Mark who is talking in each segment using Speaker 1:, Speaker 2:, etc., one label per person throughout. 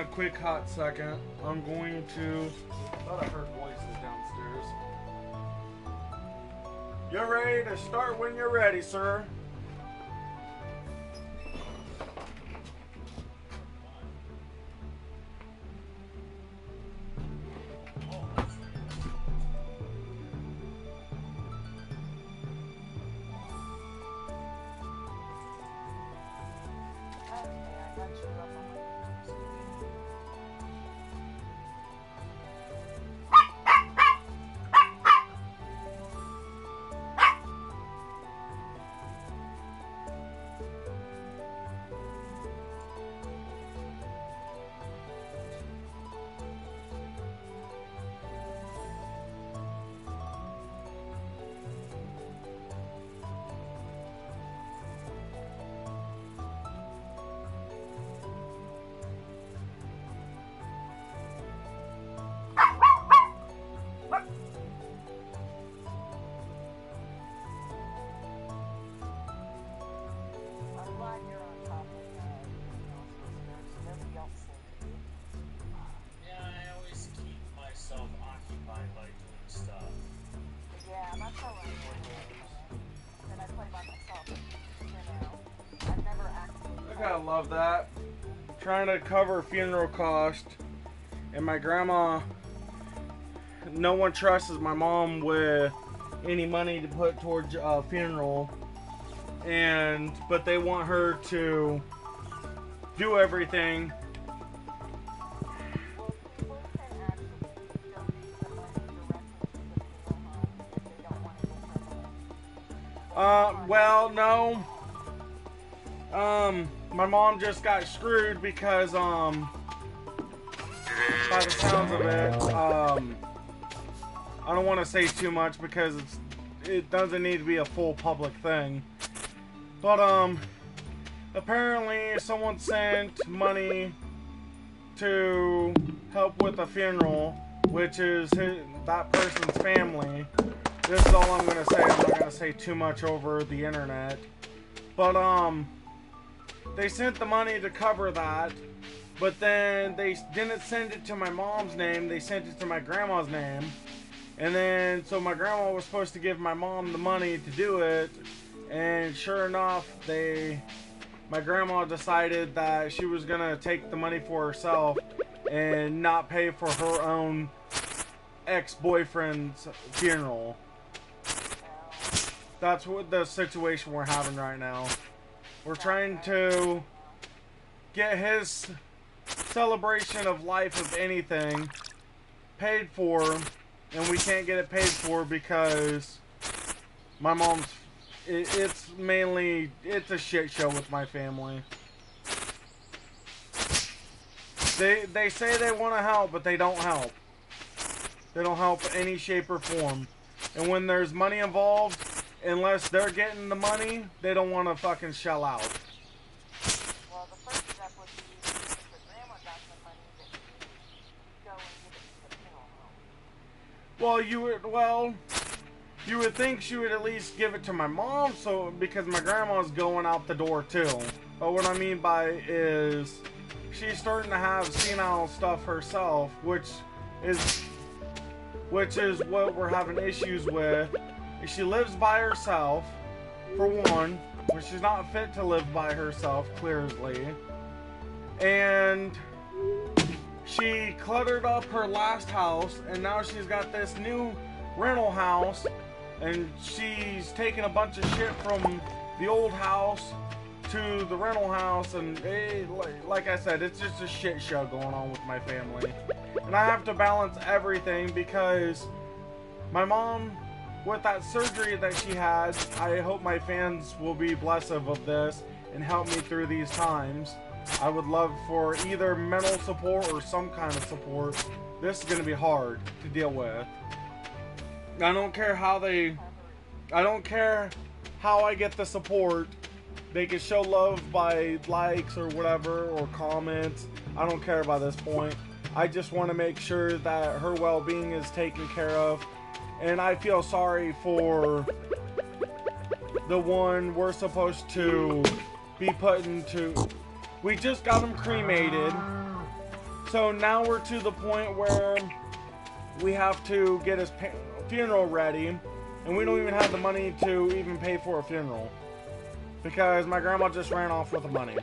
Speaker 1: a quick hot second. I'm going to... I thought I heard voices downstairs. You're ready to start when you're ready, sir. I love that. Trying to cover funeral cost, and my grandma, no one trusts my mom with any money to put towards a funeral, but they want her to do everything. Well, no. My mom just got screwed because, by the sounds of it, I don't want to say too much because it doesn't need to be a full public thing. But, apparently someone sent money to help with a funeral, which is that person's family. This is all I'm going to say. I'm not going to say too much over the internet. But, they sent the money to cover that, but then they didn't send it to my mom's name, they sent it to my grandma's name. And then, so my grandma was supposed to give my mom the money to do it, and sure enough, my grandma decided that she was gonna take the money for herself and not pay for her own ex-boyfriend's funeral. That's what the situation we're having right now. We're trying to get his celebration of life, of anything, paid for, and we can't get it paid for because my mom's, it's a shit show with my family. They say they want to help, but they don't help. They don't help in any shape or form. And when there's money involved, unless they're getting the money, they don't want to fucking shell out.
Speaker 2: Well, the first step would be if the grandma got the money, that you go and give it to the funeral home.
Speaker 1: Well, you would think she would at least give it to my mom, because my grandma's going out the door too. But what I mean by is she's starting to have senile stuff herself, which is what we're having issues with. She lives by herself, for one, but she's not fit to live by herself, clearly. And she cluttered up her last house, and now she's got this new rental house, and she's taken a bunch of shit from the old house to the rental house, and like I said, it's just a shit show going on with my family. And I have to balance everything because my mom, with that surgery that she had, I hope my fans will be blessed of this and help me through these times. I would love for either mental support or some kind of support. This is going to be hard to deal with. I don't care how I get the support. They can show love by likes or whatever, or comments. I don't care by this point. I just want to make sure that her well-being is taken care of. And I feel sorry for the one we're supposed to be put into. We just got him cremated. So now we're to the point where we have to get his funeral ready, and we don't even have the money to even pay for a funeral. Because my grandma just ran off with the money.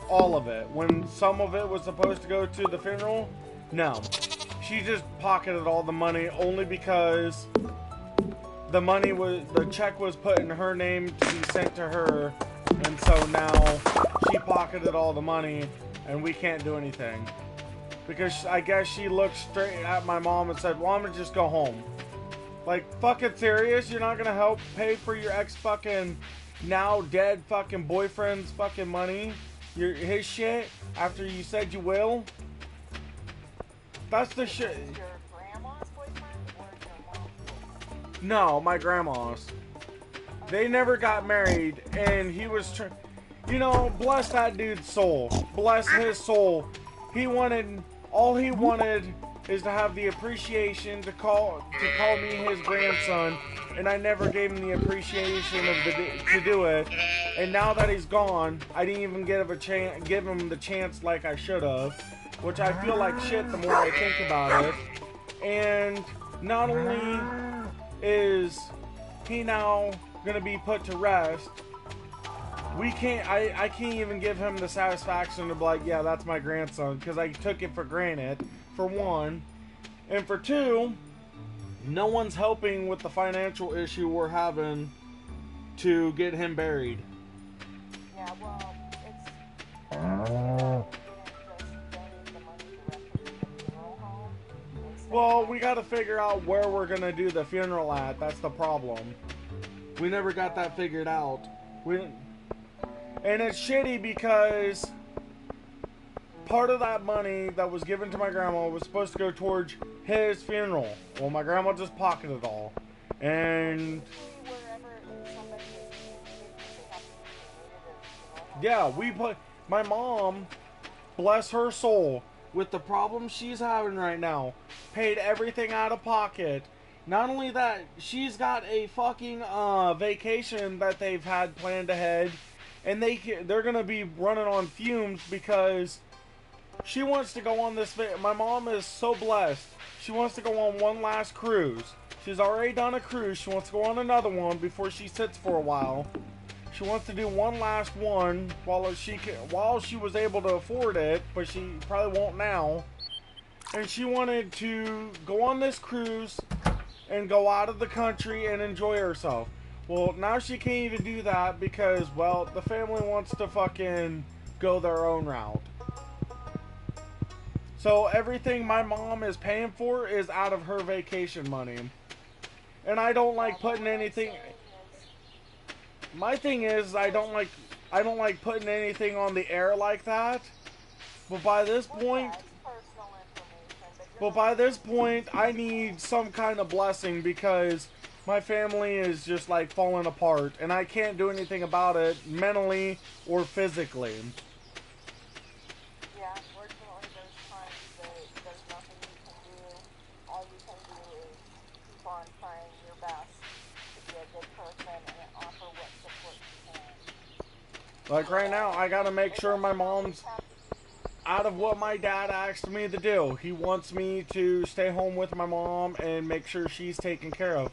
Speaker 1: All of it. When some of it was supposed to go to the funeral, no. She just pocketed all the money only because the check was put in her name to be sent to her, and so now she pocketed all the money and we can't do anything. Because I guess she looked straight at my mom and said, well, I'm gonna just go home. Like, fucking serious? You're not gonna help pay for your ex-fucking now dead fucking boyfriend's fucking money? His shit? After you said you will? That's the shit.
Speaker 2: Your grandma's boyfriend or your mom's boyfriend?
Speaker 1: No, my grandma's. They never got married, and he was you know, bless that dude's soul. Bless his soul. All he wanted is to have the appreciation to call me his grandson, and I never gave him the appreciation to do it. And now that he's gone, I didn't even give him the chance like I should have, which I feel like shit the more I think about it. And not only is he now gonna be put to rest, I can't even give him the satisfaction to be like, yeah, that's my grandson, because I took it for granted, for one. And for two, no one's helping with the financial issue we're having to get him buried.
Speaker 2: Yeah, well, it's... we didn't just donate the money directly to the funeral home.
Speaker 1: Well, we gotta figure out where we're gonna do the funeral at. That's the problem. We never got that figured out. And it's shitty because part of that money that was given to my grandma was supposed to go towards his funeral. Well, my grandma just pocketed it all. And yeah, my mom, bless her soul, with the problems she's having right now, paid everything out of pocket. Not only that, she's got a fucking vacation that they've had planned ahead, and they're gonna be running on fumes because she wants to go on this. My mom is so blessed. She wants to go on one last cruise. She's already done a cruise. She wants to go on another one before she sits for a while. She wants to do one last one while she was able to afford it, but she probably won't now. And she wanted to go on this cruise and go out of the country and enjoy herself. Well, now she can't even do that because, well, the family wants to fucking go their own route. So everything my mom is paying for is out of her vacation money. And I don't like putting anything... My thing is, I don't like putting anything on the air like that. But by this point, I need some kind of blessing because my family is just like falling apart, and I can't do anything about it mentally or physically.
Speaker 2: Yeah, unfortunately, there's times that there's nothing you can do. All you can do is keep on trying your best to be a good person and offer what support you can.
Speaker 1: Like right now, I gotta make sure my mom's out of what my dad asked me to do. He wants me to stay home with my mom and make sure she's taken care of.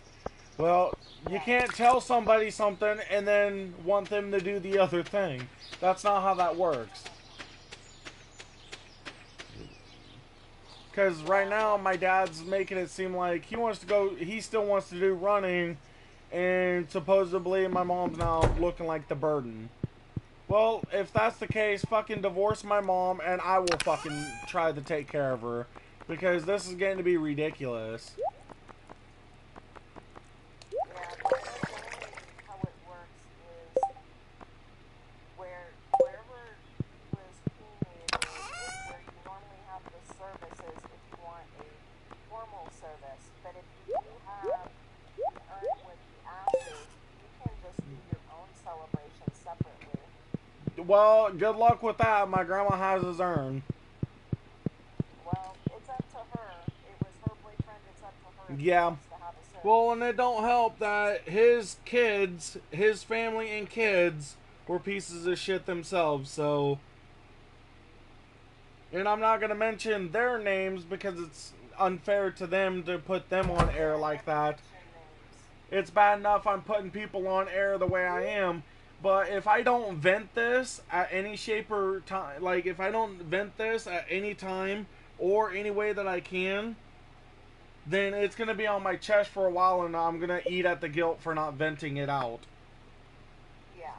Speaker 1: Well, you can't tell somebody something and then want them to do the other thing. That's not how that works. Because right now, my dad's making it seem like he still wants to do running, and supposedly my mom's now looking like the burden. Well, if that's the case, fucking divorce my mom and I will fucking try to take care of her. Because this is getting to be ridiculous.
Speaker 2: Yeah, but how it works is wherever was cremated is where you normally have the services if you want a formal service. But if you do have the urn with the ashes, you can just do your own celebration separately.
Speaker 1: Well, good luck with that. My grandma has his urn.
Speaker 2: Well, it's up to her. It was her boyfriend. It's up to her.
Speaker 1: Yeah. Well, and it don't help that his family and kids were pieces of shit themselves, so... And I'm not going to mention their names because it's unfair to them to put them on air like that. It's bad enough I'm putting people on air the way I am. But if I don't vent this at any shape or time, like if I don't vent this at any time or any way that I can, then it's going to be on my chest for a while and I'm going to eat at the guilt for not venting it out.
Speaker 2: Yeah.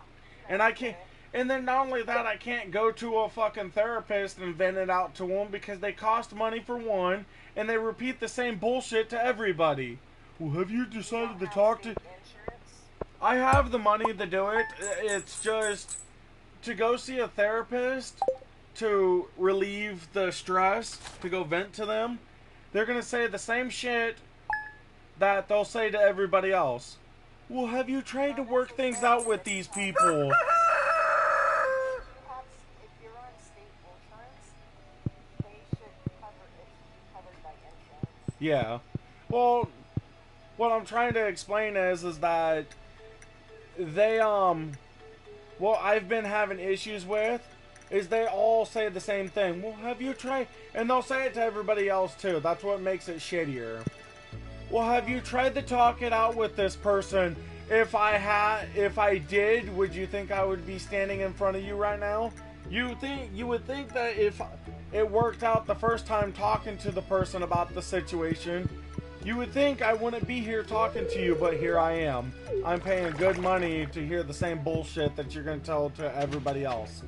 Speaker 1: And I can't, and then not only that, I can't go to a fucking therapist and vent it out to them because they cost money for one, and they repeat the same bullshit to everybody. Well, have you decided to talk to... I have the money to do it. It's just to go see a therapist to relieve the stress, to go vent to them. They're going to say the same shit that they'll say to everybody else. Well, have you tried to work things out with these people?
Speaker 2: If you're on state insurance, they should cover it, be covered by insurance.
Speaker 1: Yeah. Well, what I'm trying to explain is that they, what I've been having issues with is they all say the same thing. Well, have you tried? And they'll say it to everybody else too. That's what makes it shittier. Well, have you tried to talk it out with this person? If I did, would you think I would be standing in front of you right now? You would think that if it worked out the first time talking to the person about the situation, you would think I wouldn't be here talking to you, but here I am. I'm paying good money to hear the same bullshit that you're going to tell to everybody else.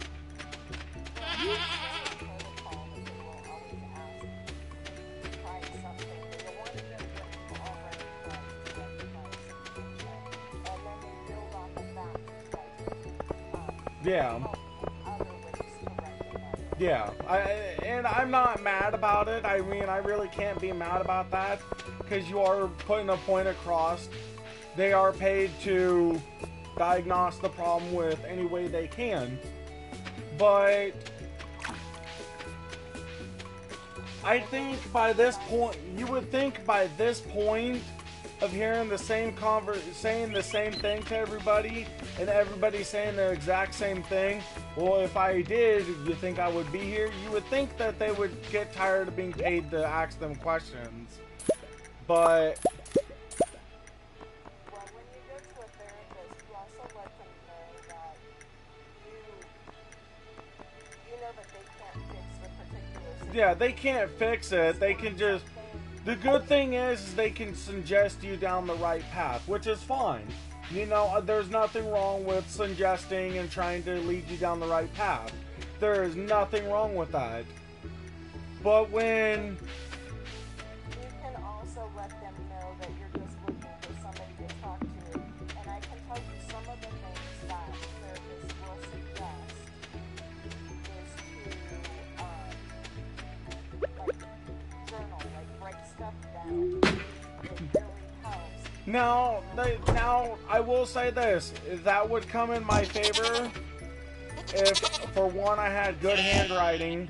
Speaker 1: Yeah. Yeah. And I'm not mad about it. I mean, I really can't be mad about that because you are putting a point across. They are paid to diagnose the problem with any way they can. But I think by this point, you would think by this point of hearing the same saying the same thing to everybody, and everybody saying the exact same thing. Well, if I did, you think I would be here? You would think that they would get tired of being paid to ask them questions. But
Speaker 2: well, when you go to a therapist, you also let them know that you know that they can't fix the particular situation.
Speaker 1: yeah, they can't fix it. They can just... The good thing is they can suggest you down the right path, which is fine. You know, there's nothing wrong with suggesting and trying to lead you down the right path. There is nothing wrong with that. But when...
Speaker 2: You can also let them know that you're just looking for somebody to talk to. And I can tell you some of the things that therapists will suggest is to, like, journal, like, write stuff down. It really helps.
Speaker 1: Now, I will say this. That would come in my favor if, for one, I had good handwriting,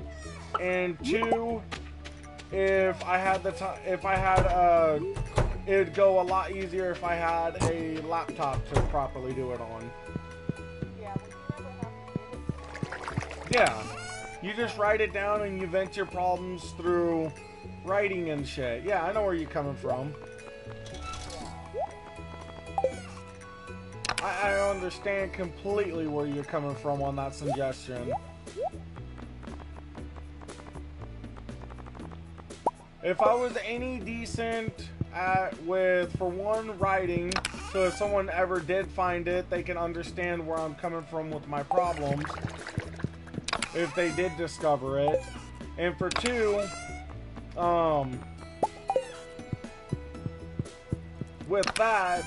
Speaker 1: and two, if I had the time, it'd go a lot easier if I had a laptop to properly do it on.
Speaker 2: Yeah, but you never have to do it.
Speaker 1: Yeah, you just write it down and you vent your problems through writing and shit. Yeah, I know where you're coming from. I understand completely where you're coming from on that suggestion. If I was any decent for one, writing, so if someone ever did find it, they can understand where I'm coming from with my problems, if they did discover it. And for two, with that,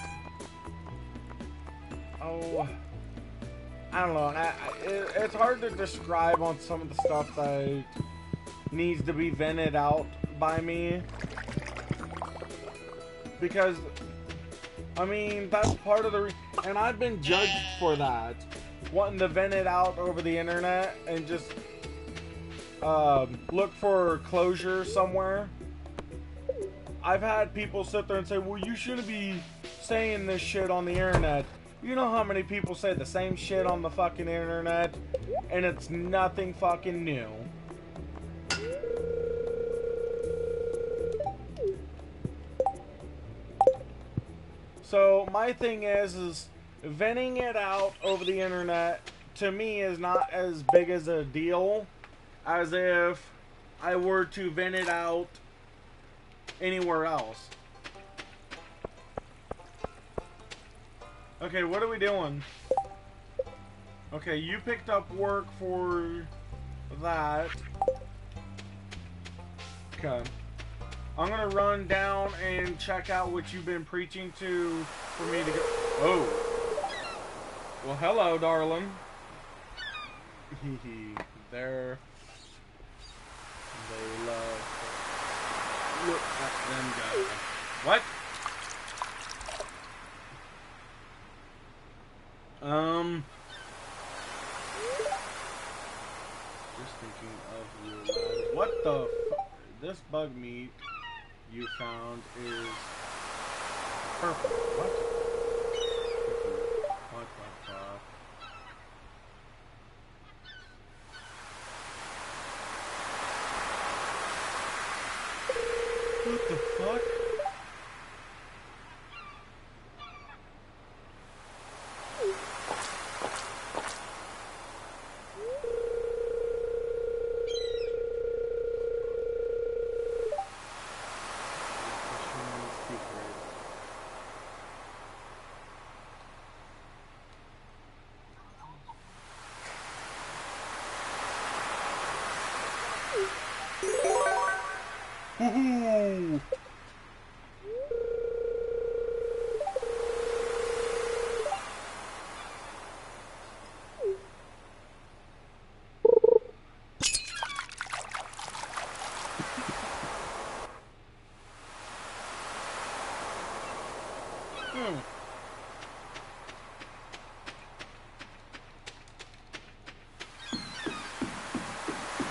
Speaker 1: I don't know. It's hard to describe on some of the stuff that needs to be vented out by me. Because, I mean, that's part of the... and I've been judged for that. Wanting to vent it out over the internet and just look for closure somewhere. I've had people sit there and say, well, you shouldn't be saying this shit on the internet. You know how many people say the same shit on the fucking internet, and it's nothing fucking new. So my thing is venting it out over the internet to me is not as big as a deal as if I were to vent it out anywhere else. Okay, what are we doing? Okay, you picked up work for that. Okay. I'm gonna run down and check out what you've been preaching to for me to go. Oh. Well, hello, darling. There. They love. Look at them go. What? Just thinking of you. What the this bug meat you found is purple. What? What the fuck? What the fuck? Woohoo!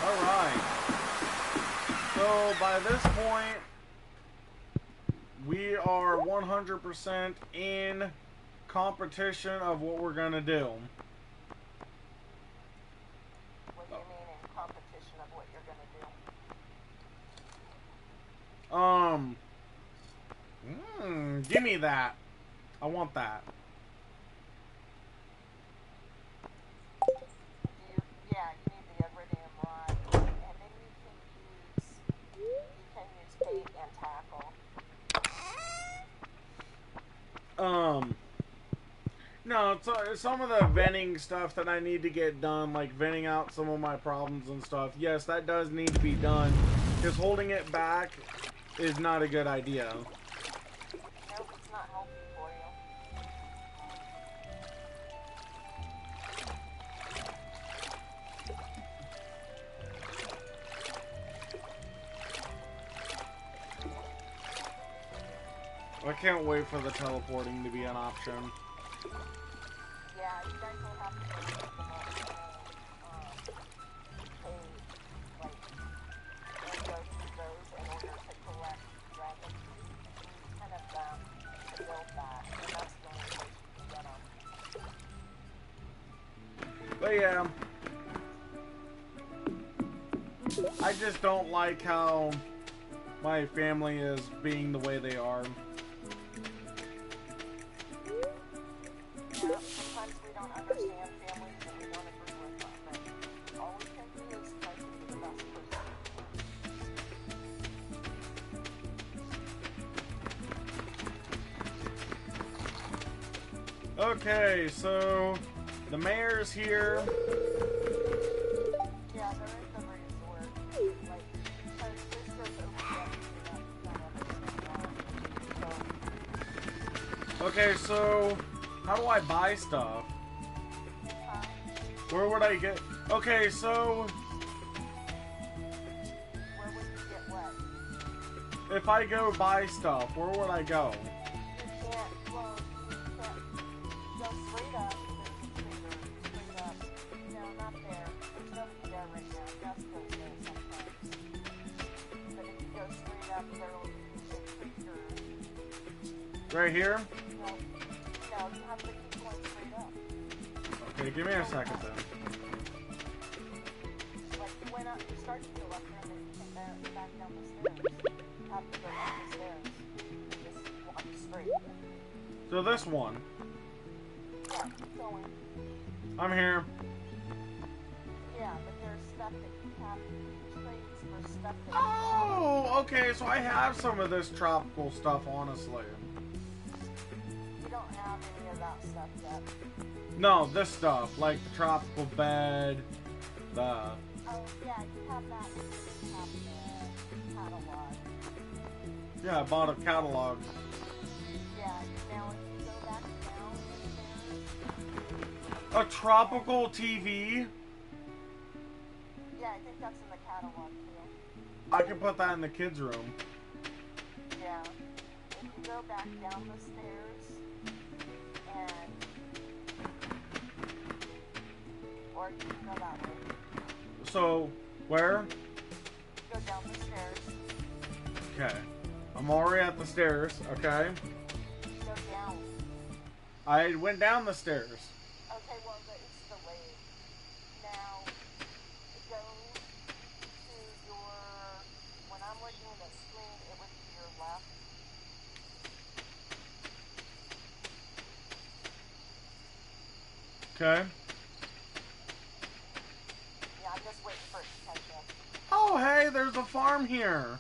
Speaker 1: Alright. So by this point, we are 100% in competition of what we're gonna do.
Speaker 2: What do you mean in competition of what you're going to do?
Speaker 1: Give me that. I want that.
Speaker 2: Yeah, you need the iridium rod, and then you can use bait and tackle.
Speaker 1: No, so some of the venting stuff that I need to get done, like venting out some of my problems and stuff, yes, that does need to be done. Because holding it back is not a good idea.
Speaker 2: Nope, it's not healthy for you.
Speaker 1: I can't wait for the teleporting to be an option.
Speaker 2: Yeah, you guys will have to pay, like, and go through those in order to collect dragon kind of to build that, and that's the only place you can get them.
Speaker 1: But yeah, I just don't like how my family is being the way they are.
Speaker 2: Yeah, sometimes we don't understand families and we don't agree with them, but all we can do is try to be the best person.
Speaker 1: Okay, so the mayor's here.
Speaker 2: Yeah, there is the resort, like, because this goes over the
Speaker 1: Okay, so how do I buy stuff? Where would I get? Okay, so
Speaker 2: where would you get what?
Speaker 1: if I go buy stuff, where would I go?
Speaker 2: You can't, well, you can't go straight up, straight up, no, not there, there's nobody there right now, just goes there sometimes, but if you go straight up, there'll be a creature.
Speaker 1: Right here?
Speaker 2: No, you have to keep going straight up.
Speaker 1: Okay, give me a second then.
Speaker 2: Like, you went up, you started to go up there, and then you came back down the stairs. You have to go up the stairs, and just walk straight.
Speaker 1: So this one.
Speaker 2: Yeah, keep going.
Speaker 1: I'm here.
Speaker 2: Yeah, but there's stuff that you have traits for stuff that
Speaker 1: Oh, okay, so I have some of this tropical stuff, honestly.
Speaker 2: you don't have any of that stuff yet.
Speaker 1: No, this stuff, like the tropical bed, the...
Speaker 2: Oh, yeah, you have that because you have the catalog.
Speaker 1: Yeah, I bought a catalog.
Speaker 2: Yeah, now if you go back down the stairs,
Speaker 1: A tropical TV?
Speaker 2: yeah, I think that's in the catalog too.
Speaker 1: I can put that in the kids' room.
Speaker 2: Yeah. If you go back down the stairs and or you can go that way.
Speaker 1: So, where?
Speaker 2: Go down the stairs.
Speaker 1: Okay. I'm already at the stairs, okay?
Speaker 2: Go down.
Speaker 1: I went down the stairs.
Speaker 2: Okay, well it's delayed. Now go to your when I'm looking at the screen it would be your left.
Speaker 1: Okay.
Speaker 2: Yeah, I'm just waiting for it to catch up.
Speaker 1: Oh, hey, there's a farm here.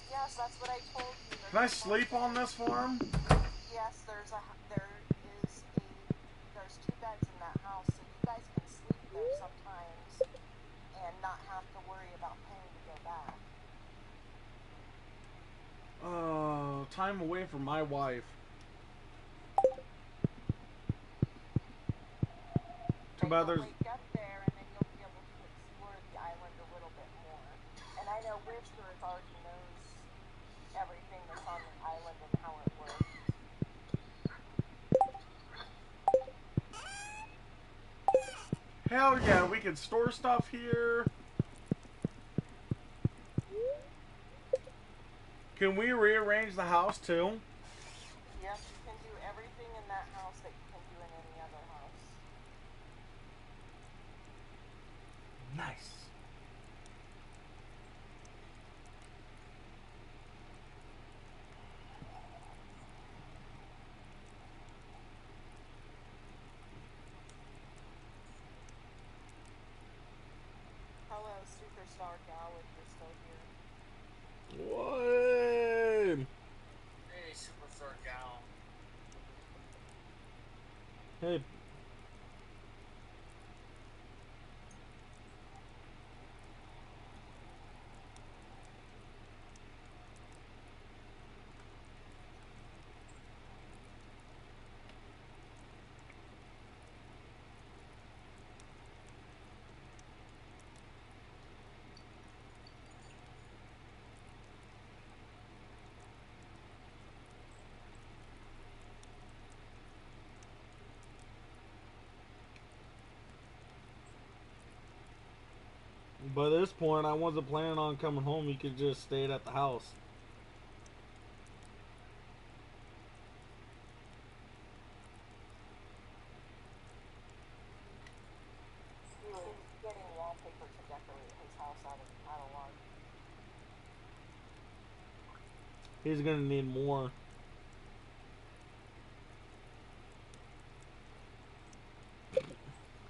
Speaker 2: Yes, that's what I told you.
Speaker 1: Can I sleep on this farm?
Speaker 2: Yes, there's two beds in that house, so you guys can sleep there sometimes and not have to worry about paying to go back.
Speaker 1: Time away from my wife. Too bad there's...
Speaker 2: Wake up there and then you'll be able to explore the island a little bit more. And I know Whisperers already knows everything that's on the island and how it works.
Speaker 1: Hell yeah, we can store stuff here. Can we rearrange the house too?
Speaker 2: Yes, you can do everything in that house that you can do in any other house.
Speaker 1: Nice.
Speaker 2: Hello, Superstar Gal, if you're still here.
Speaker 1: What?
Speaker 3: Hey, Superstar Gal.
Speaker 1: Hey. By this point, I wasn't planning on coming home. You could just stay at the house.
Speaker 2: He's getting wallpaper to decorate his house out of log.
Speaker 1: He's gonna need more.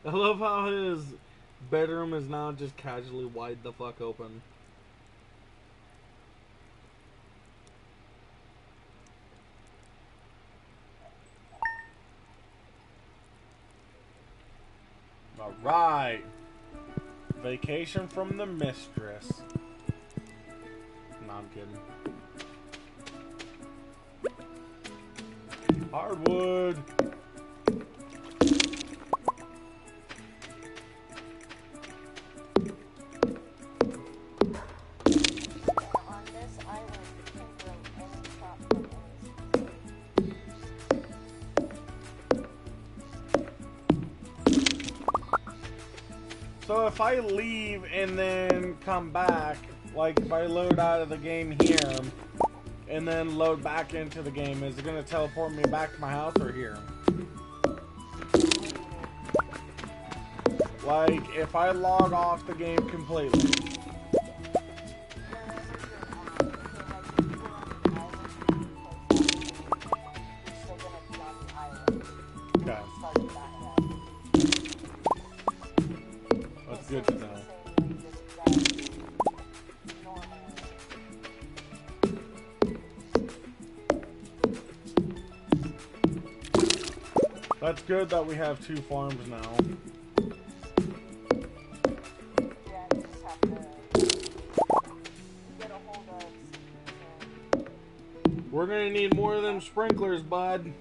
Speaker 1: I love how his bedroom is now just casually wide the fuck open. Alright. Vacation from the mistress. No, I'm kidding. Hardwood.
Speaker 2: On this island, you can grow any crop from any
Speaker 1: So if I leave and then come back, like if I load out of the game here and then load back into the game, is it going to teleport me back to my house or here? Like if I log off the game completely. That's good that we have 2 farms now.
Speaker 2: Yeah, you just have to get a hold of some.
Speaker 1: We're gonna need more of them sprinklers, bud.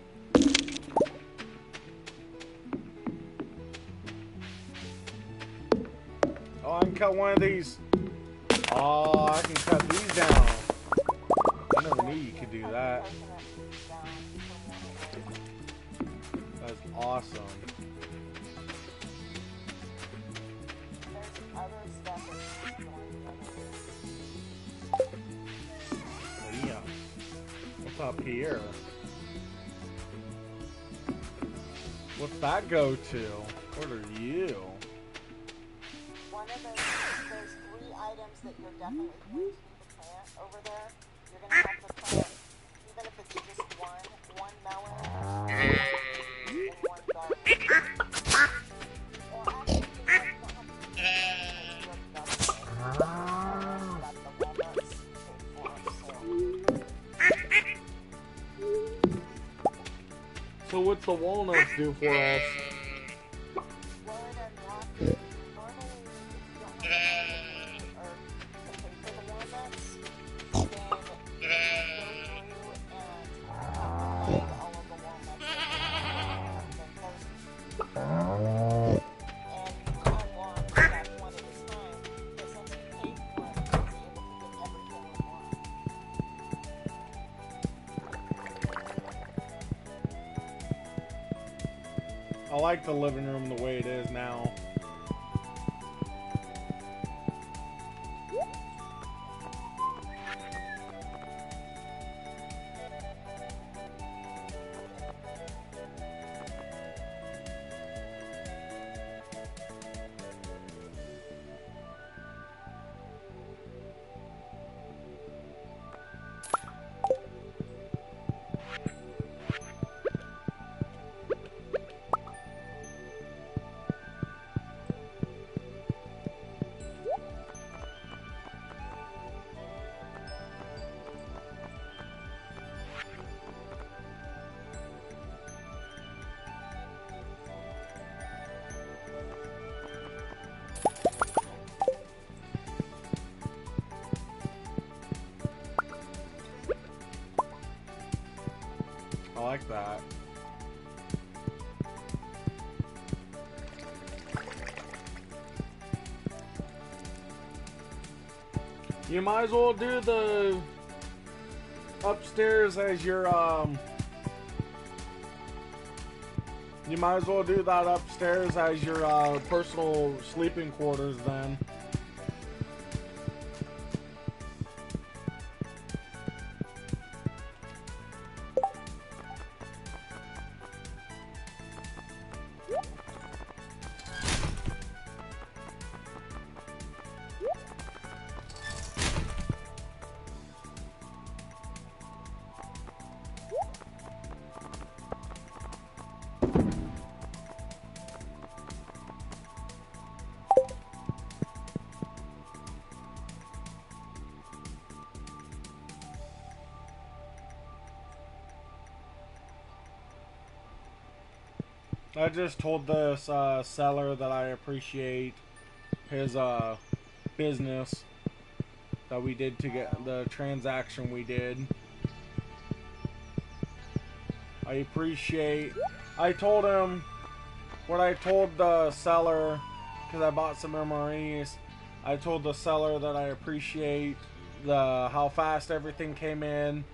Speaker 1: Oh, I can cut one of these. Oh, I can cut these down. I never knew you could do that. That's awesome.
Speaker 2: There's other stuff that you can
Speaker 1: Yeah. What's up here? What's that go to? What are you?
Speaker 2: One of those 3 items that you're definitely going to need to plant over there. You're going to have to plant, even if it's just one melon, and one garlic. Well, actually, you know, you don't have to do that because you've got the walnuts paid for,
Speaker 1: So what's the walnuts do for us?
Speaker 2: well, it unlocks. Normally, if you don't have or to pay for the walnuts, then you go through and plant all of the walnuts that have been posted. And you unlock that one at a time, but since you paid for it, you'll be able to get everything unlocked.
Speaker 1: I like the living room the way it is now. I like that. You might as well do the upstairs as your you might as well do that upstairs as your personal sleeping quarters then. I just told this seller that I appreciate his business that we did to get the transaction we did. I appreciate. I told him what I told the seller because I bought some MREs. I told the seller that I appreciate how fast everything came in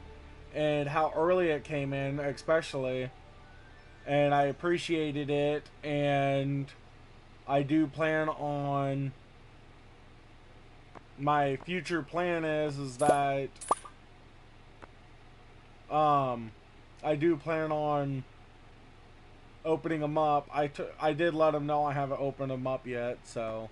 Speaker 1: and how early it came in, especially. And I appreciated it, and I do plan on, my future plan is that I do plan on opening them up. I did let him know I haven't opened them up yet, so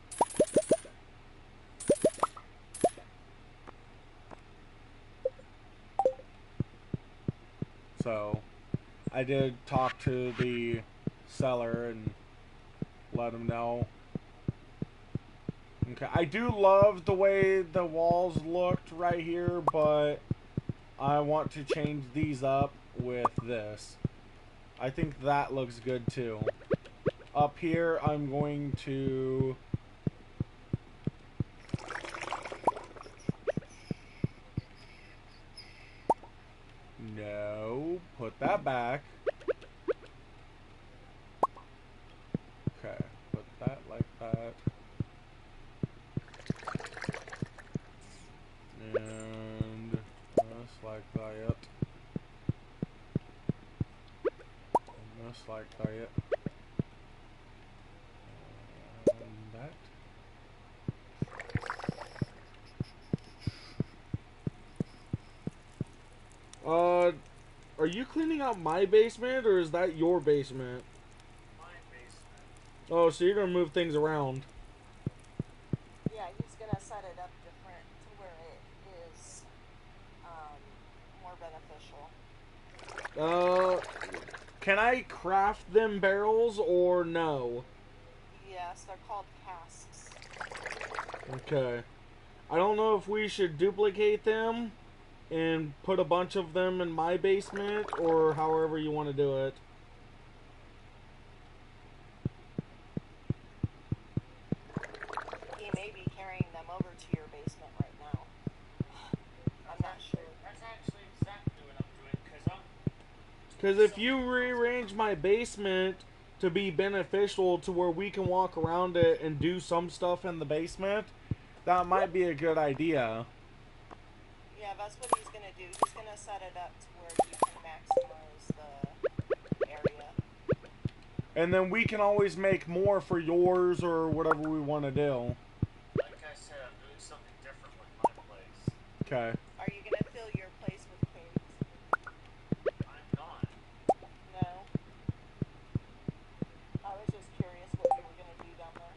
Speaker 1: I did talk to the seller and let him know. Okay, I do love the way the walls looked right here, but I want to change these up with this. I think that looks good too. Up here, I'm going to... No, put that back. Okay, put that like that. And just like that. And just like that. And that. Are you cleaning out my basement, or is that your basement?
Speaker 3: My basement.
Speaker 1: Oh, so you're gonna move things around.
Speaker 2: Yeah, he's gonna set it up different to where it is more beneficial.
Speaker 1: Can I craft them barrels, or no?
Speaker 2: Yes, they're called casks.
Speaker 1: Okay. I don't know if we should duplicate them and put a bunch of them in my basement, or however you want to do it.
Speaker 2: He may be carrying them over to your basement right now. I'm not sure.
Speaker 3: That's actually exactly what I'm doing,
Speaker 1: Because if you rearrange my basement to be beneficial to where we can walk around it and do some stuff in the basement, that might be a good idea.
Speaker 2: Yeah, that's what he's gonna do. He's gonna set it up to where you can maximize the area.
Speaker 1: And then we can always make more for yours or whatever we want to do.
Speaker 3: like I said, I'm doing something different with my place.
Speaker 1: Okay.
Speaker 2: Are you gonna fill your place with paint?
Speaker 3: I'm not.
Speaker 2: No. I was just curious what you were gonna do down there.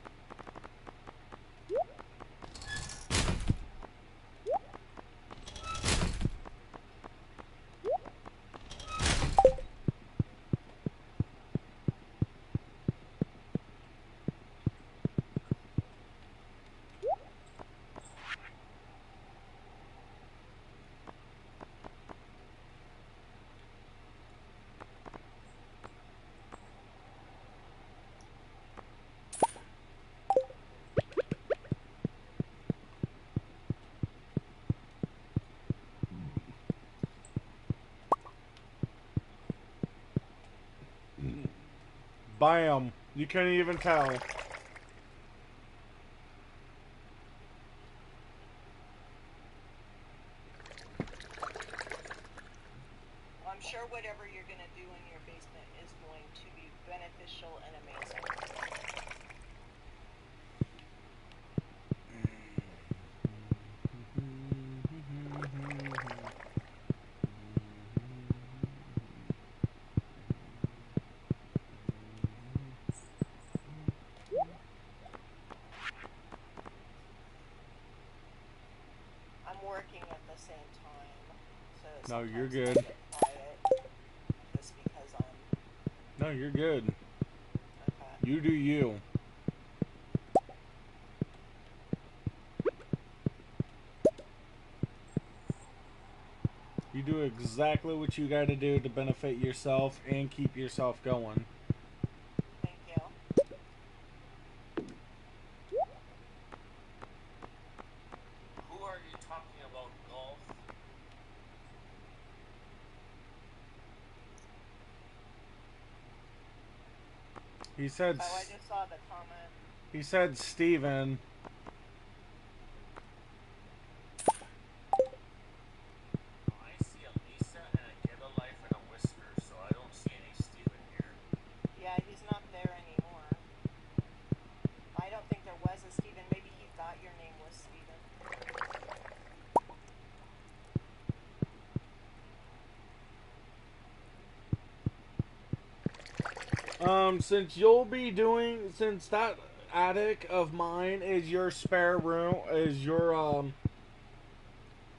Speaker 1: Bam. You can't even tell.
Speaker 2: Well, I'm sure whatever you're gonna do in your basement is going to be beneficial and amazing. I'm working at the same time, so
Speaker 1: No, you're
Speaker 2: sometimes
Speaker 1: good.
Speaker 2: I get quiet just because I'm
Speaker 1: No, you're good.
Speaker 2: okay.
Speaker 1: You do you. You do exactly what you gotta do to benefit yourself and keep yourself going.
Speaker 2: Thank you.
Speaker 3: Who are you talking about, golf?
Speaker 1: He said.
Speaker 2: Oh, I just saw the comment.
Speaker 1: He said Steven.
Speaker 3: I see a Lisa and a Get a Life and a Whisker, so I don't see any Steven here.
Speaker 2: Yeah, he's not there anymore. I don't think there was a Steven. Maybe he thought your name was Steven.
Speaker 1: Since that attic of mine is your spare room, is your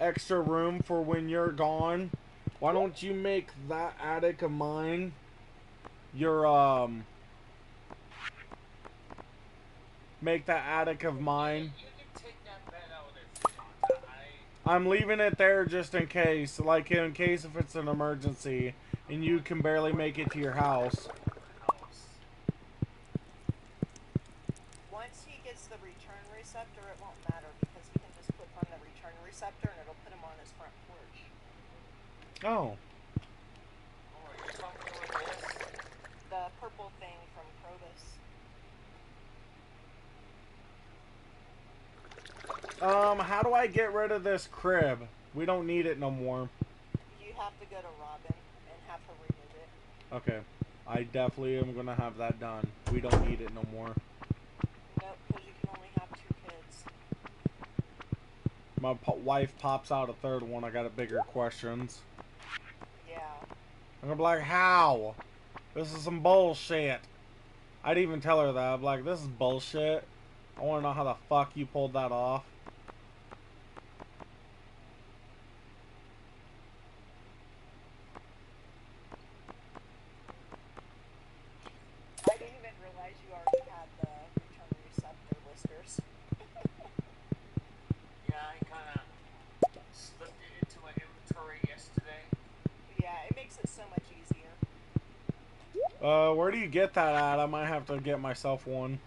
Speaker 1: extra room for when you're gone, why don't you make that attic of mine your make that attic of mine.
Speaker 3: You can take that bed out if you want.
Speaker 1: I'm leaving it there just in case. Like, in case if it's an emergency and you can barely make it to your house.
Speaker 3: House.
Speaker 2: Once he gets the return receptor, it won't matter because he can just click on the return receptor and it'll put him on his front porch.
Speaker 1: Oh.
Speaker 3: Oh, are you talking about this?
Speaker 2: The purple thing from Provis.
Speaker 1: How do I get rid of this crib? We don't need it no more.
Speaker 2: You have to go to Robin and have her remove it.
Speaker 1: Okay. I definitely am gonna have that done. We don't need it no more.
Speaker 2: Nope, because you can only have 2 kids.
Speaker 1: My wife pops out a third one. I got a bigger questions.
Speaker 2: Yeah.
Speaker 1: I'm gonna be like, how? This is some bullshit. I'd even tell her that. I'm like, this is bullshit. I wanna know how the fuck you pulled that off.
Speaker 2: I didn't even realize you already had the return receptor whiskers.
Speaker 3: Yeah, I kind of slipped it into my inventory yesterday.
Speaker 2: Yeah, it makes it so much easier.
Speaker 1: Where do you get that at? I might have to get myself one.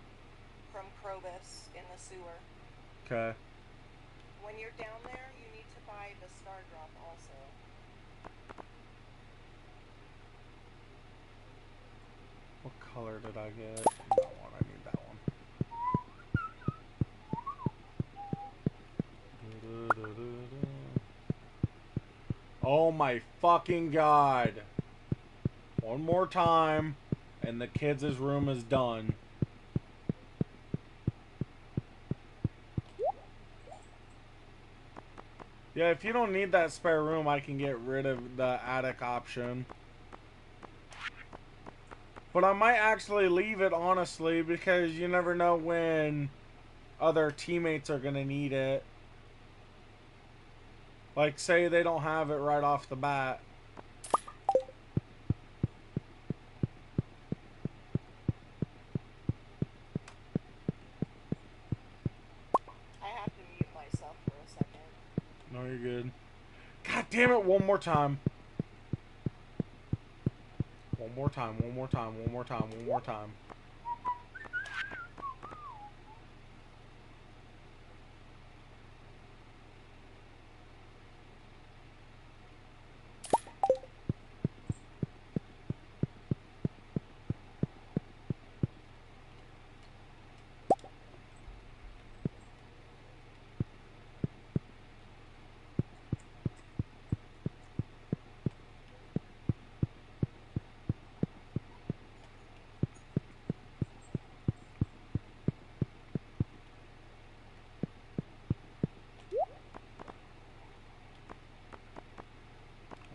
Speaker 2: From Provis in the sewer.
Speaker 1: Okay.
Speaker 2: When you're down there, you need to buy the Star Drop also.
Speaker 1: What color did I get? That one. I need that one. Oh my fucking god. One more time, and the kids' room is done. Yeah, if you don't need that spare room, I can get rid of the attic option. But I might actually leave it, honestly, because you never know when other teammates are going to need it. Like, say they don't have it right off the bat.
Speaker 2: I have to mute myself for a second.
Speaker 1: No, you're good. God damn it, one more time. One more time, one more time, one more time, one more time.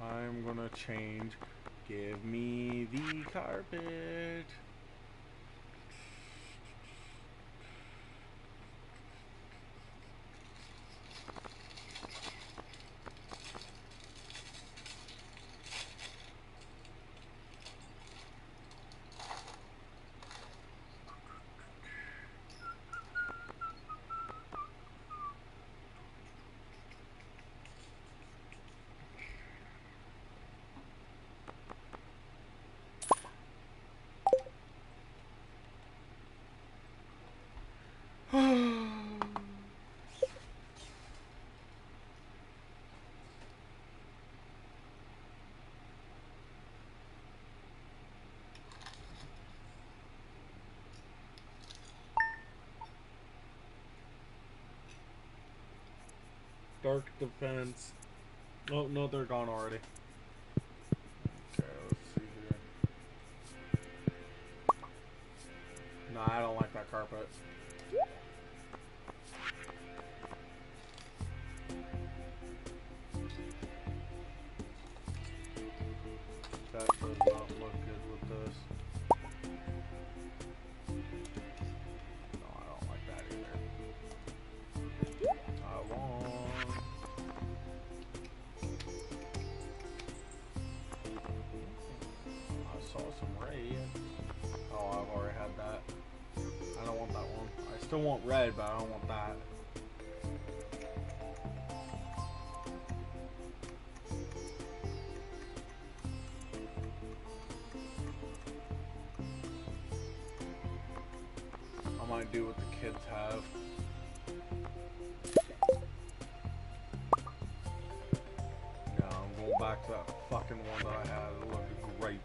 Speaker 1: I'm gonna change. Give me the carpet. Dark defense. Oh, no, they're gone already. Okay, let's see here. No, I don't like that carpet. That does not look good with this. No, I don't like that either. I want... I saw some red. Oh, I've already had that. I don't want that one. I still want red, but I don't want that. do what the kids have. No, I'm going back to that fucking one that I had. It looked great.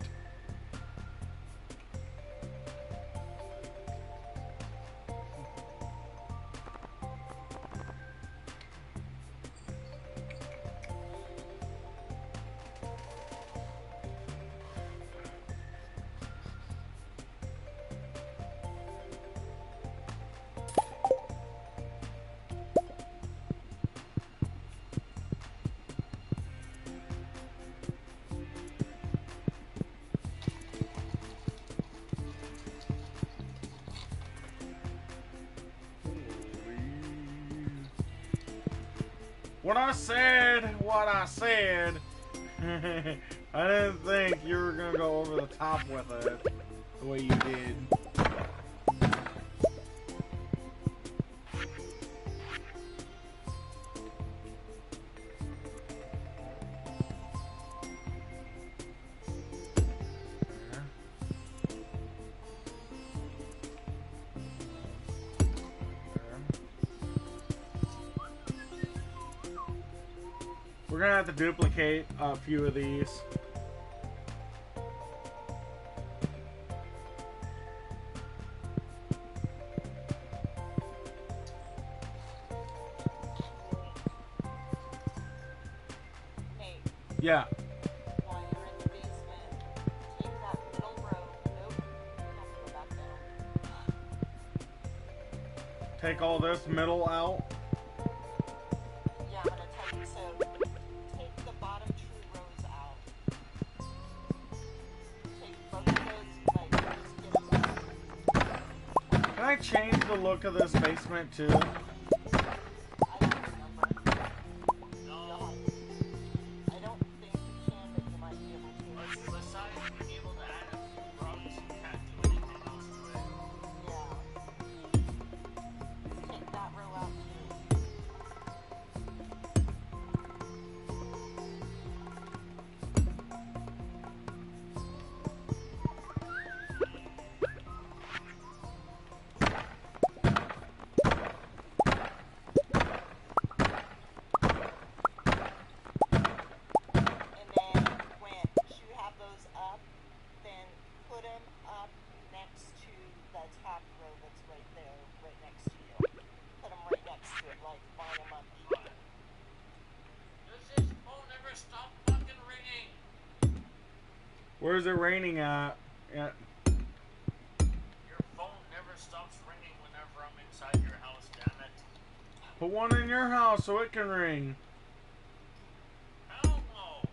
Speaker 1: When I said what I said, I didn't think you were gonna go over the top with it the way you did. We're gonna have to duplicate a few of these.
Speaker 2: Nate,
Speaker 1: Yeah.
Speaker 2: while you're in the basement, take that middle row. Nope, you have to go back down.
Speaker 1: Take all this middle out.
Speaker 2: Yeah, I'm gonna tell you. So, take the bottom two rows out. Take both of those, like, just get them out.
Speaker 1: Can I change the look of this basement too?
Speaker 2: I don't remember.
Speaker 3: No.
Speaker 2: I don't think you can, but you might be able to.
Speaker 3: Besides being able to add a few rugs, you can't do anything else to it.
Speaker 2: Yeah. Take that row out too. And then when you have those up, then put them up next to the top row that's right there, right next to you. Put them right next to it, like line them up even.
Speaker 3: Does this phone never stop fucking ringing?
Speaker 1: Where's it raining at? Yeah.
Speaker 3: Your phone never stops ringing whenever I'm inside your house, damn it.
Speaker 1: Put one in your house so it can ring.
Speaker 3: Hell no.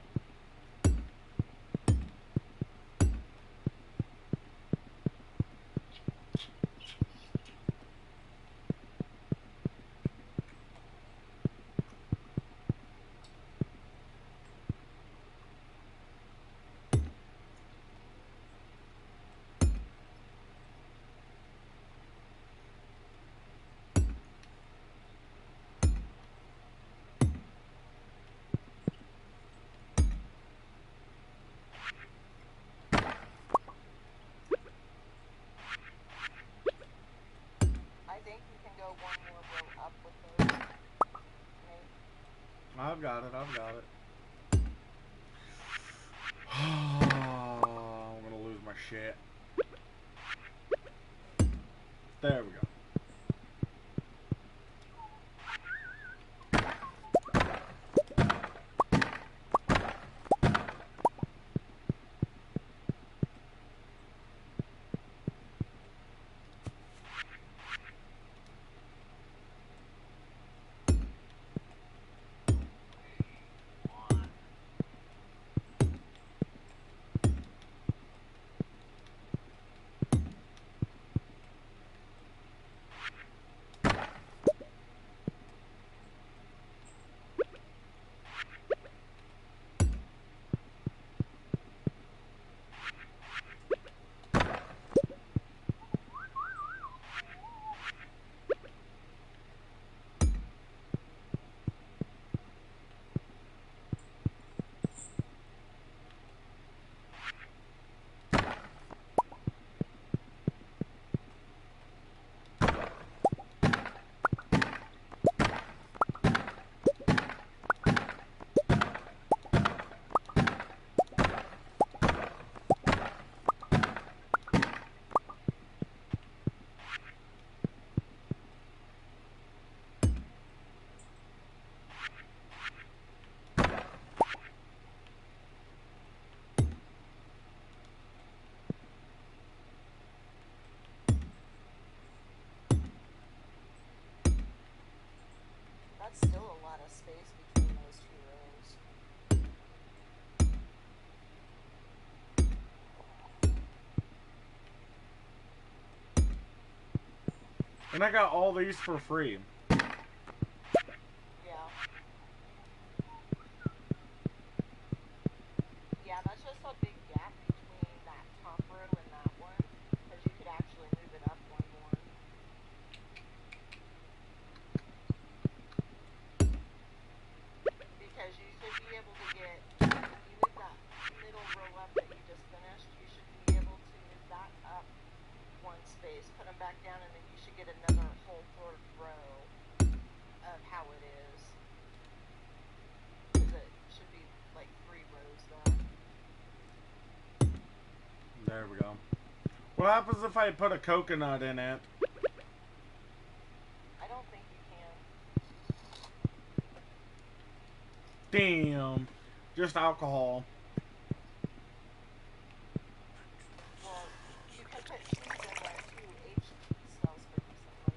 Speaker 2: I think you can go one more row up with those. Nate.
Speaker 1: I've got it. I've got it. I'm gonna lose my shit. There we go. And I got all these for free.
Speaker 2: Yeah. Yeah, that's just a big gap between that top row and that one, because you could actually move it up one more. Because you should be able to get, if you move that middle row up that you just finished, you should be able to move that up one space, put them back down, and then you should get another whole third row of how it is. Because it should be like 3 rows then.
Speaker 1: There we go. What happens if I put a coconut in it?
Speaker 2: I don't think you can.
Speaker 1: Damn. Just alcohol.
Speaker 2: Well, you can put cheese in there too. H smells for decent.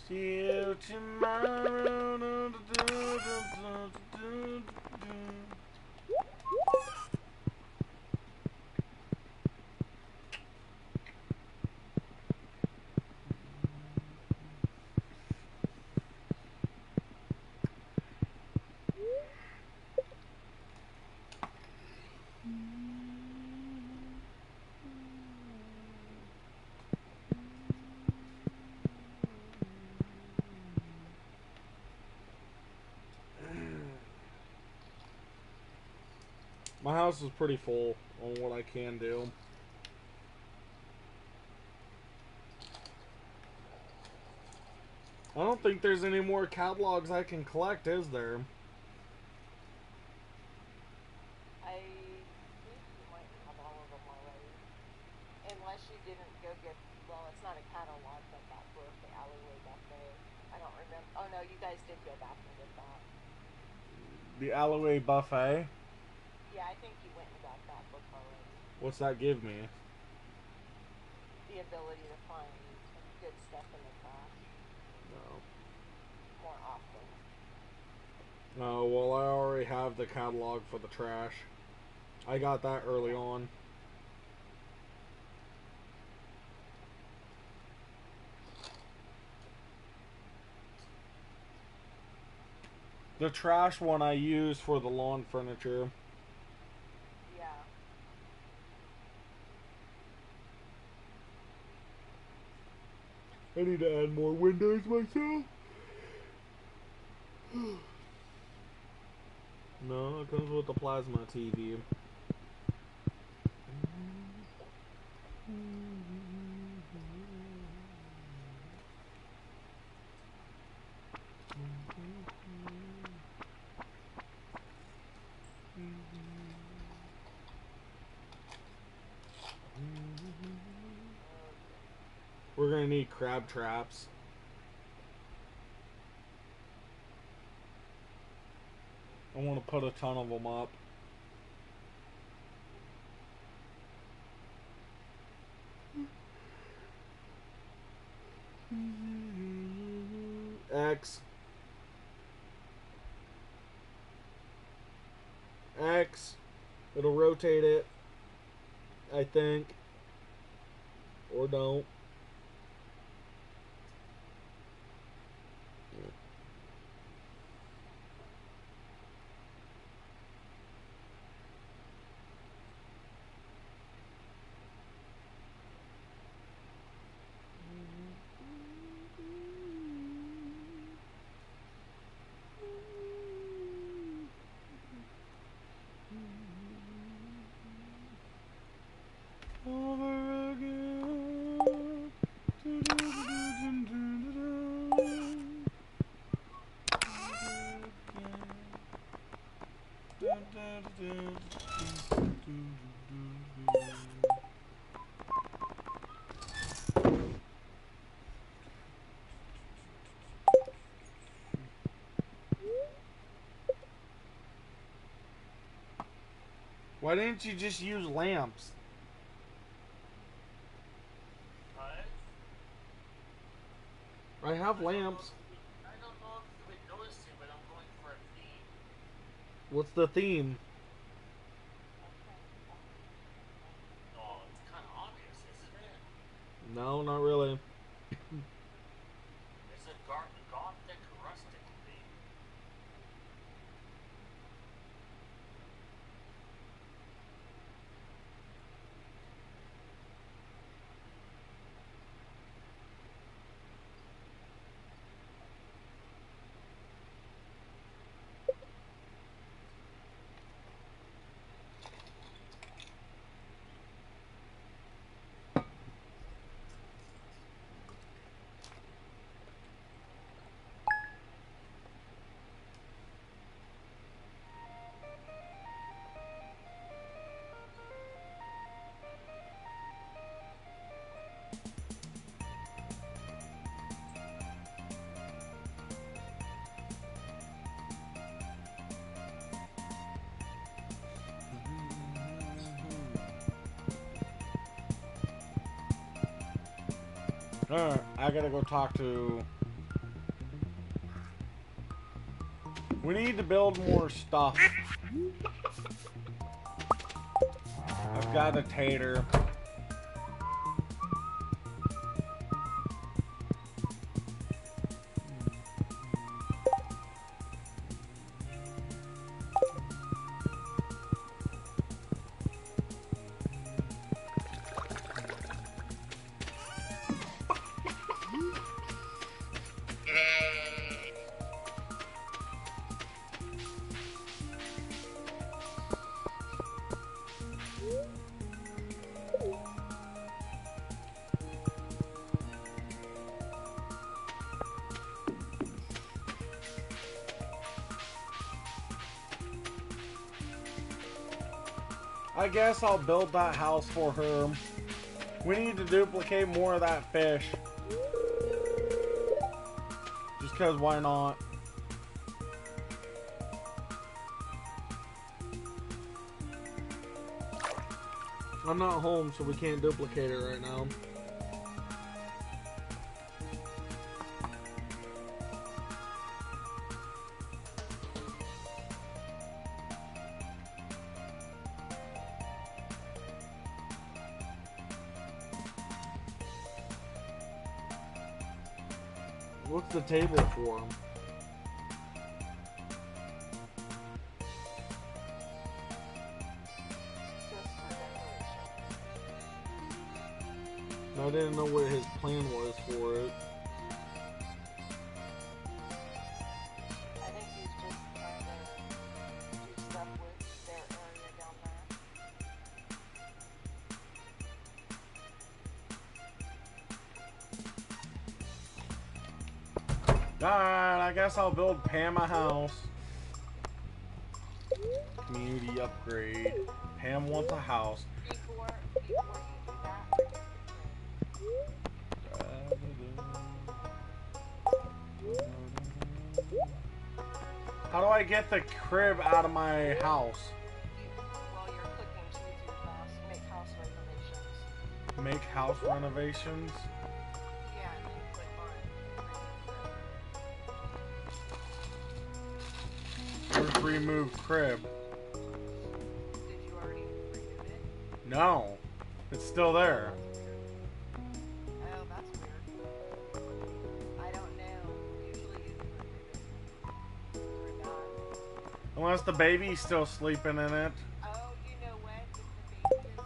Speaker 1: See you tomorrow. My house is pretty full on what I can do. I don't think there's any more catalogs I can collect, is there?
Speaker 2: I think you might have all of them already. Unless you didn't go get, well, it's not a catalog, but that book, the Alleyway Buffet. I don't remember. Oh no, you guys did go back and get that.
Speaker 1: The Alleyway Buffet?
Speaker 2: Yeah, I think you went and got that book already.
Speaker 1: What's that give me?
Speaker 2: The ability to find good stuff in the trash
Speaker 1: No.
Speaker 2: more often.
Speaker 1: Oh, well, I already have the catalog for the trash. I got that early on. The trash one I use for the lawn furniture.
Speaker 2: Yeah.
Speaker 1: I need to add more windows myself. No, it comes with the plasma TV. gonna need crab traps. I want to put a ton of them up. X. X. It'll rotate it, I think. Or don't. Over again. Why didn't you just use lamps?
Speaker 3: What?
Speaker 1: I have lamps.
Speaker 3: I don't know if you've been noticing, but I'm going for a theme.
Speaker 1: What's the theme?
Speaker 3: Oh, it's kind of obvious, isn't it?
Speaker 1: No, not really.
Speaker 3: It's a gothic rustic theme.
Speaker 1: Alright, I gotta go talk to... We need to build more stuff. I've got a tater. I guess I'll build that house for her. We need to duplicate more of that fish. Just cause why not? I'm not home, so we can't duplicate it right now. What's the table for? I didn't know what his plan was for it.
Speaker 2: I think he's just trying to do stuff with their area down there.
Speaker 1: Alright, I guess I'll build Pam a house. Community upgrade. Pam wants a house.
Speaker 2: Before you do that,
Speaker 1: How do I get the crib out of my house?
Speaker 2: While you're clicking choose your house, make house reservations.
Speaker 1: Make house renovations?
Speaker 2: Yeah, and then click on
Speaker 1: Where's remove crib?
Speaker 2: Did you already remove it?
Speaker 1: No. It's still there.
Speaker 2: Oh, that's weird. I don't know. Usually you can remove it. Or not.
Speaker 1: Unless the baby's still sleeping in it.
Speaker 2: Oh, you know what? If the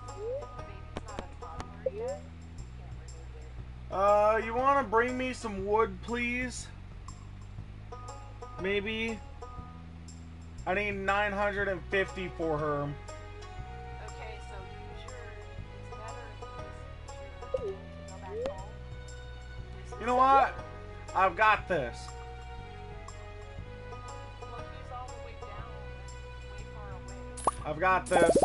Speaker 2: baby's not a toddler yet, you can't remove it.
Speaker 1: You want to bring me some wood, please? Maybe. I need 950 for her.
Speaker 2: Okay, so use your. It's better if you use your to go back home.
Speaker 1: You know what? I've got this.
Speaker 2: Well, he's all the way down, way far away.
Speaker 1: I've got this.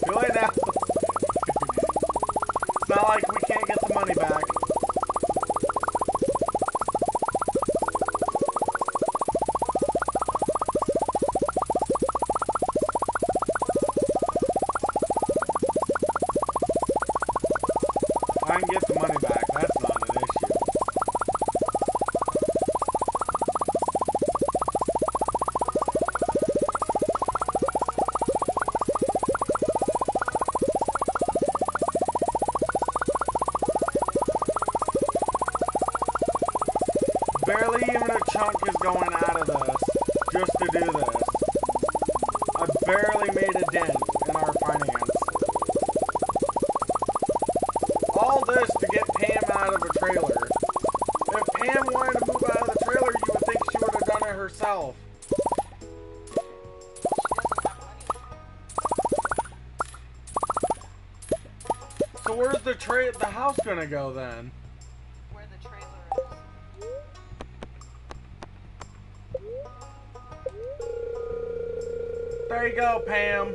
Speaker 1: Too late now. It's not like we can't get the money back. I can get the money back. That's not an issue. Barely even a chunk is going out of this just to do this. I barely made a dent in our finance. All this to get Pam out of a trailer. If Pam wanted to move out of the trailer, you would think she would have done it herself. So where's the house gonna go then?
Speaker 2: Where the trailer is.
Speaker 1: There you go, Pam.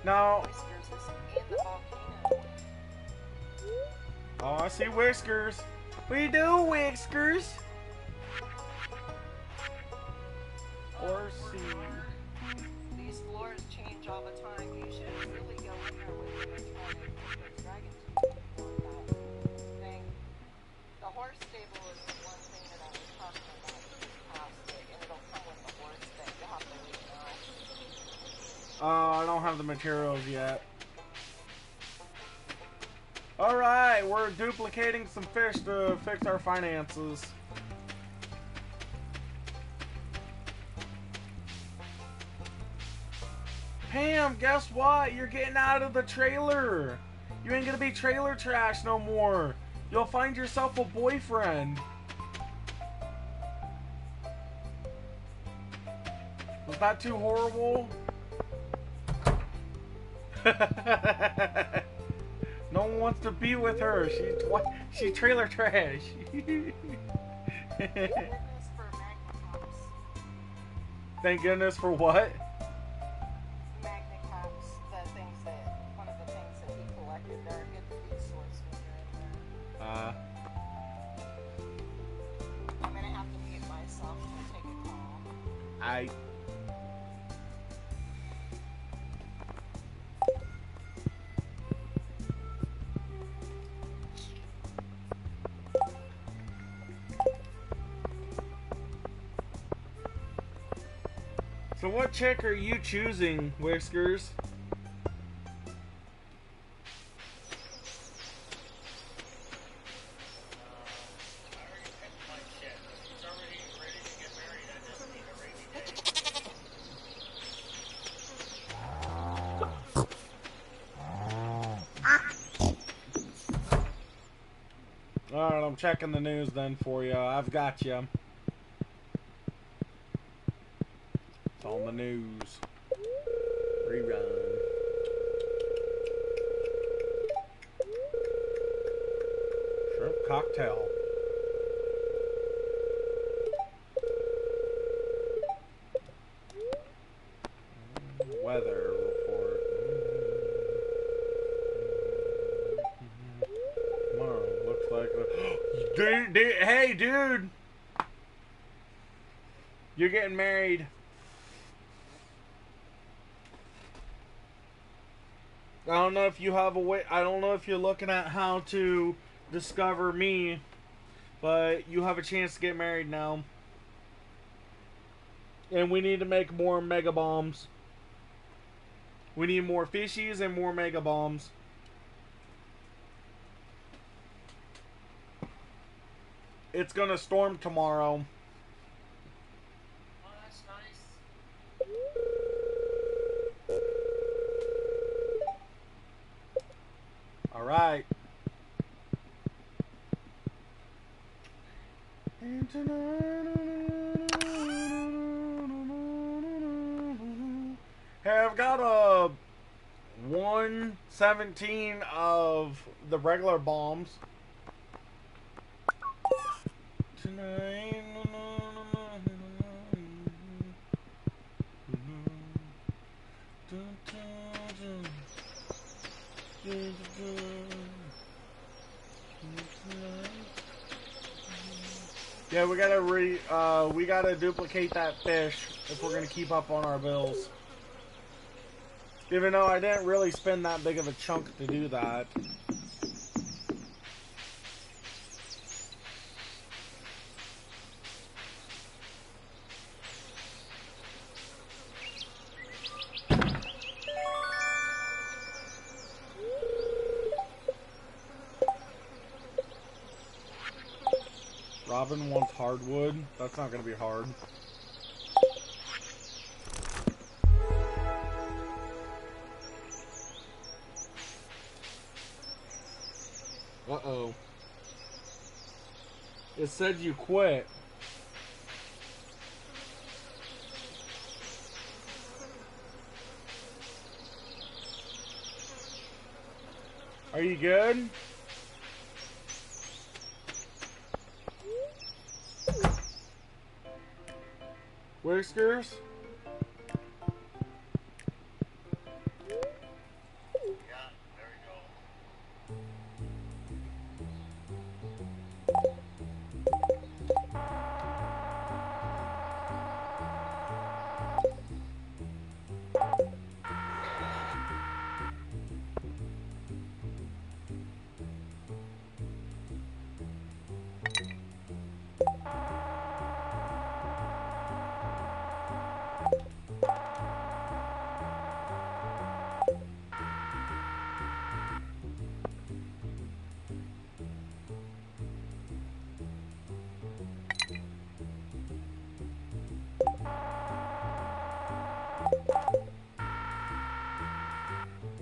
Speaker 1: No.
Speaker 2: Whiskers is in the volcano.
Speaker 1: Oh, I see Whiskers. What you do, Whiskers? Horsey.
Speaker 2: These floors change all the time. You should really go in there when you're trying to put those dragons on that thing. The horse stable is the one thing that I was talking about. Just past it, and it'll come with the horse thing. You'll have to wait now.
Speaker 1: I don't have the materials yet. Alright, we're duplicating some fish to fix our finances. Pam, guess what? You're getting out of the trailer. You ain't gonna be trailer trash no more. You'll find yourself a boyfriend. Was that too horrible? No one wants to be with her. She's trailer trash.
Speaker 2: Goodness for Magnacaps.
Speaker 1: Thank goodness for what?
Speaker 2: Magnacaps, one of the things that he collected. They're a good food source when you're in there. I'm gonna have to mute myself to take a call.
Speaker 1: I. So what chick are you choosing, Whiskers?
Speaker 3: I already picked my shit. It's already ready to get married. I just need a rainy day.
Speaker 1: Alright, I'm checking the news then for you. I've got you. It's on the news. Rerun. Shrimp cocktail. Weather report. Hey, dude. You're getting married. I don't know if you have a way. I don't know if you're looking at how to discover me, but you have a chance to get married now. And we need to make more mega bombs. We need more fishies and more mega bombs. It's gonna storm tomorrow.
Speaker 3: Oh, that's nice.
Speaker 1: Alright. And tonight, hey, I've got a 117 of the regular bombs. Tonight. Yeah, we gotta duplicate that fish if we're gonna keep up on our bills. Even though I didn't really spend that big of a chunk to do that. Robin wants hardwood. That's not gonna be hard. Uh-oh. It said you quit. Are you good? Whiskers?
Speaker 3: Yeah, there we go.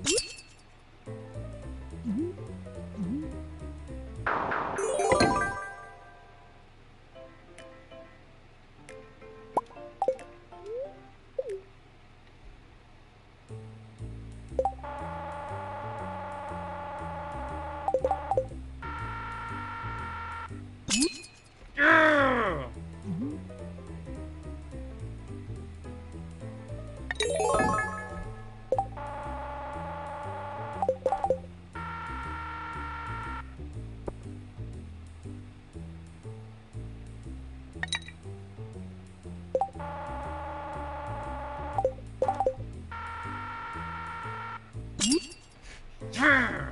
Speaker 1: Yeah! Yeah!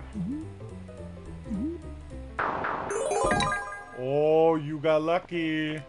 Speaker 1: Oh, you got lucky.